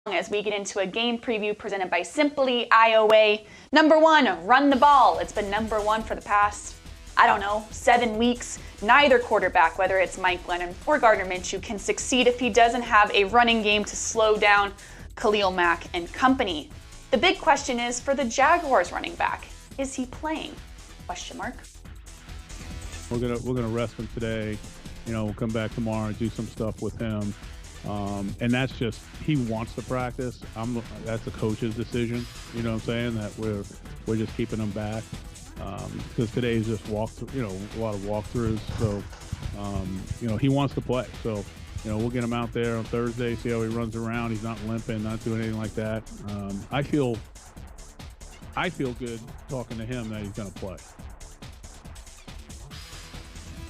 as we get into a game preview presented by Simply IOA. Number one, run the ball. It's been number one for the past, 7 weeks. Neither quarterback, whether it's Mike Glennon or Gardner Minshew, can succeed if he doesn't have a running game to slow down Khalil Mack and company. The big question is for the Jaguars running back, is he playing? Question mark. We're gonna rest him today. We'll come back tomorrow and do some stuff with him. And that's just, he wants to practice. That's the coach's decision. You know what I'm saying? That we're just keeping him back. Because today is just a lot of walkthroughs. So, he wants to play. So, we'll get him out there on Thursday, see how he runs around. He's not limping, not doing anything like that. I feel good talking to him that he's going to play.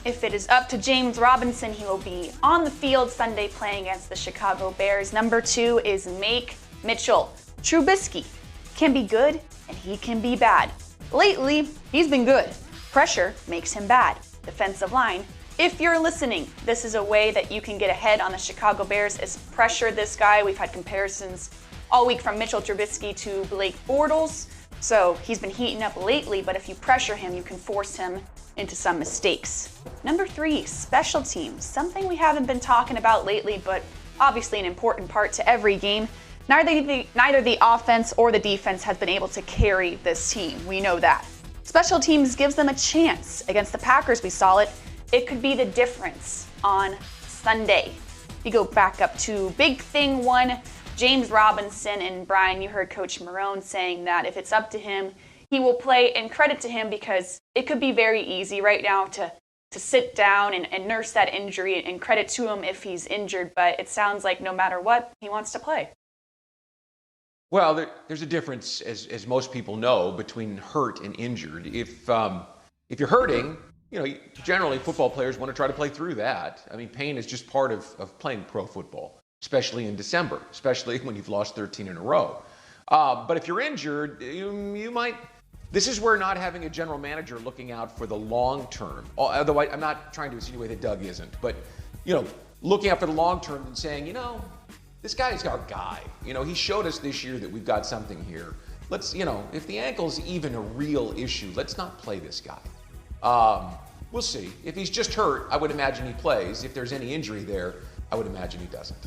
If it is up to James Robinson, he will be on the field Sunday playing against the Chicago Bears. Number two is Make Mitchell. Trubisky can be good and he can be bad. Lately, he's been good. Pressure makes him bad. Defensive line. If you're listening, this is a way that you can get ahead on the Chicago Bears is pressure this guy. We've had comparisons all week from Mitchell Trubisky to Blake Bortles. So he's been heating up lately, but if you pressure him, you can force him into some mistakes. Number three, special teams. Something we haven't been talking about lately, but obviously an important part to every game. Neither the offense or the defense has been able to carry this team. We know that. Special teams gives them a chance. Against the Packers, we saw it. It could be the difference on Sunday. You go back up to big thing one, James Robinson, and Brian, you heard Coach Marone saying that if it's up to him, he will play, and credit to him because it could be very easy right now to sit down and nurse that injury, and credit to him if he's injured, but it sounds like no matter what, he wants to play. Well, there's a difference, as most people know, between hurt and injured. If you're hurting, generally football players want to try to play through that. I mean, pain is just part of playing pro football, especially in December, especially when you've lost 13 in a row. But if you're injured, you might. This is where not having a general manager looking out for the long term. Although I'm not trying to insinuate that Doug isn't, but looking out for the long term and saying, this guy's our guy. He showed us this year that we've got something here. Let's, if the ankle's even a real issue, let's not play this guy. We'll see. If he's just hurt, I would imagine he plays. If there's any injury there, I would imagine he doesn't.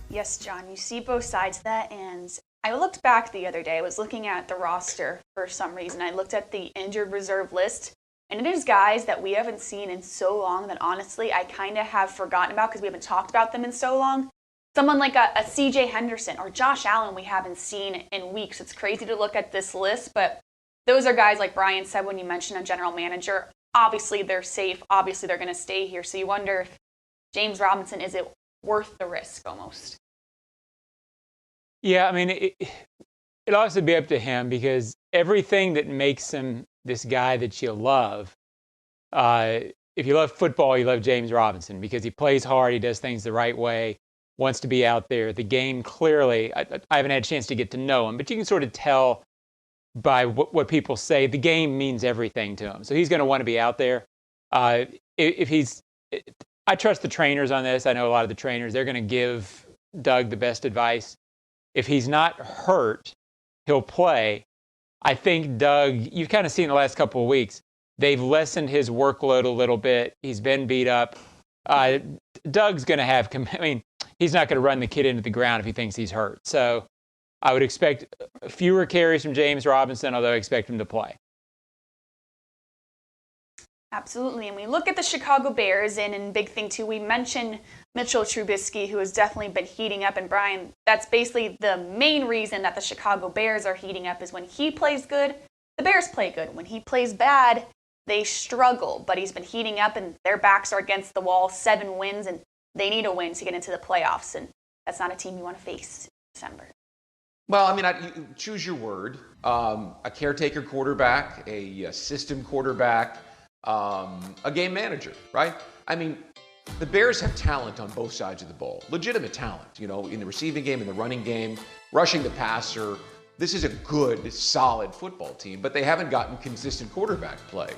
Yes, John, you see both sides of that, and I looked back the other day. I was looking at the roster for some reason. I looked at the injured reserve list, and it is guys that we haven't seen in so long that honestly I kind of have forgotten about because we haven't talked about them in so long. Someone like a CJ Henderson or Josh Allen we haven't seen in weeks. It's crazy to look at this list, but those are guys like Brian said when you mentioned a general manager. Obviously they're safe. Obviously they're going to stay here. So you wonder if James Robinson, is it worth the risk almost? Yeah, I mean, it'll also be up to him because everything that makes him this guy that you love, if you love football, you love James Robinson because he plays hard, he does things the right way, wants to be out there. The game clearly, I haven't had a chance to get to know him, but you can sort of tell by what people say, the game means everything to him. So he's going to want to be out there. I trust the trainers on this. I know a lot of the trainers, they're going to give Doug the best advice. If he's not hurt, he'll play. I think Doug, you've kind of seen the last couple of weeks, they've lessened his workload a little bit. He's been beat up. Doug's going to have, he's not going to run the kid into the ground if he thinks he's hurt. So I would expect fewer carries from James Robinson, although I expect him to play. Absolutely. And we look at the Chicago Bears, and in big thing too, we mentioned Mitchell Trubisky, who has definitely been heating up. And Brian, that's basically the main reason that the Chicago Bears are heating up is when he plays good, the Bears play good. When he plays bad, they struggle. But he's been heating up, and their backs are against the wall, 7 wins, and they need a win to get into the playoffs. And that's not a team you want to face in December. Well, you choose your word. A caretaker quarterback, a system quarterback, a game manager, right? The Bears have talent on both sides of the ball, legitimate talent, in the receiving game, in the running game, rushing the passer. This is a good, solid football team, but they haven't gotten consistent quarterback play.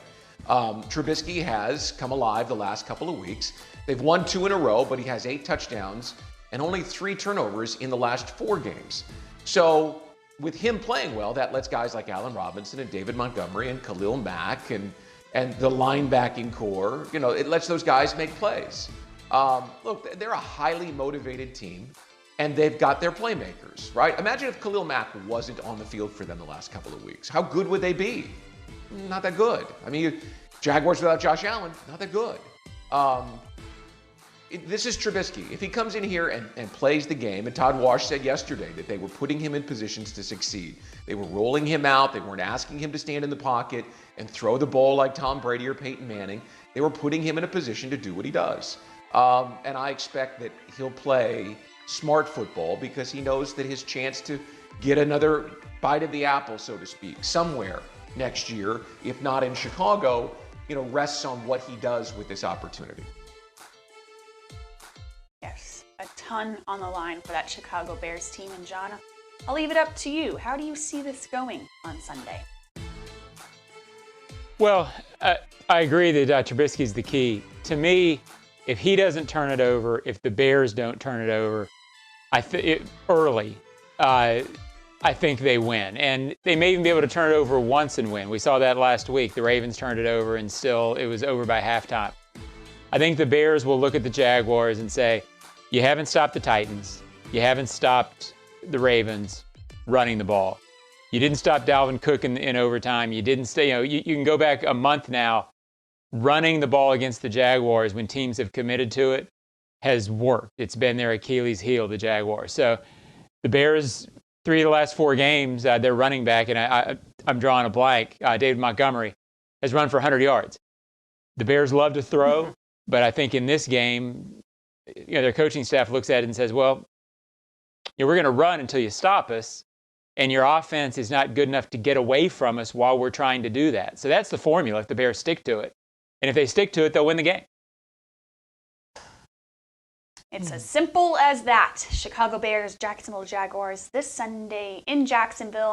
Trubisky has come alive the last couple of weeks. They've won 2 in a row, but he has 8 touchdowns and only 3 turnovers in the last 4 games. So with him playing well, that lets guys like Allen Robinson and David Montgomery and Khalil Mack and the linebacking core, it lets those guys make plays. Look, they're a highly motivated team, and they've got their playmakers, right? Imagine if Khalil Mack wasn't on the field for them the last couple of weeks. How good would they be? Not that good. I mean, Jaguars without Josh Allen, not that good. This is Trubisky. If he comes in here and plays the game, and Todd Wash said yesterday that they were putting him in positions to succeed. They were rolling him out. They weren't asking him to stand in the pocket and throw the ball like Tom Brady or Peyton Manning. They were putting him in a position to do what he does. And I expect that he'll play smart football because he knows that his chance to get another bite of the apple, so to speak, somewhere next year, if not in Chicago, rests on what he does with this opportunity. Yes, a ton on the line for that Chicago Bears team. And John, I'll leave it up to you. How do you see this going on Sunday? Well, I agree that Trubisky's the key. To me, if he doesn't turn it over, if the Bears don't turn it over, early, I think they win. And they may even be able to turn it over once and win. We saw that last week. The Ravens turned it over, and still it was over by halftime. I think the Bears will look at the Jaguars and say, you haven't stopped the Titans. You haven't stopped the Ravens running the ball. You didn't stop Dalvin Cook in overtime. You didn't stay, you can go back a month now. Running the ball against the Jaguars when teams have committed to it has worked. It's been their Achilles heel, the Jaguars. So the Bears, 3 of the last 4 games, their running back, and I'm drawing a blank, David Montgomery, has run for 100 yards. The Bears love to throw, but I think in this game, their coaching staff looks at it and says, well, we're going to run until you stop us, and your offense is not good enough to get away from us while we're trying to do that. So that's the formula if the Bears stick to it. And if they stick to it, they'll win the game. It's as simple as that. Chicago Bears, Jacksonville Jaguars this Sunday in Jacksonville.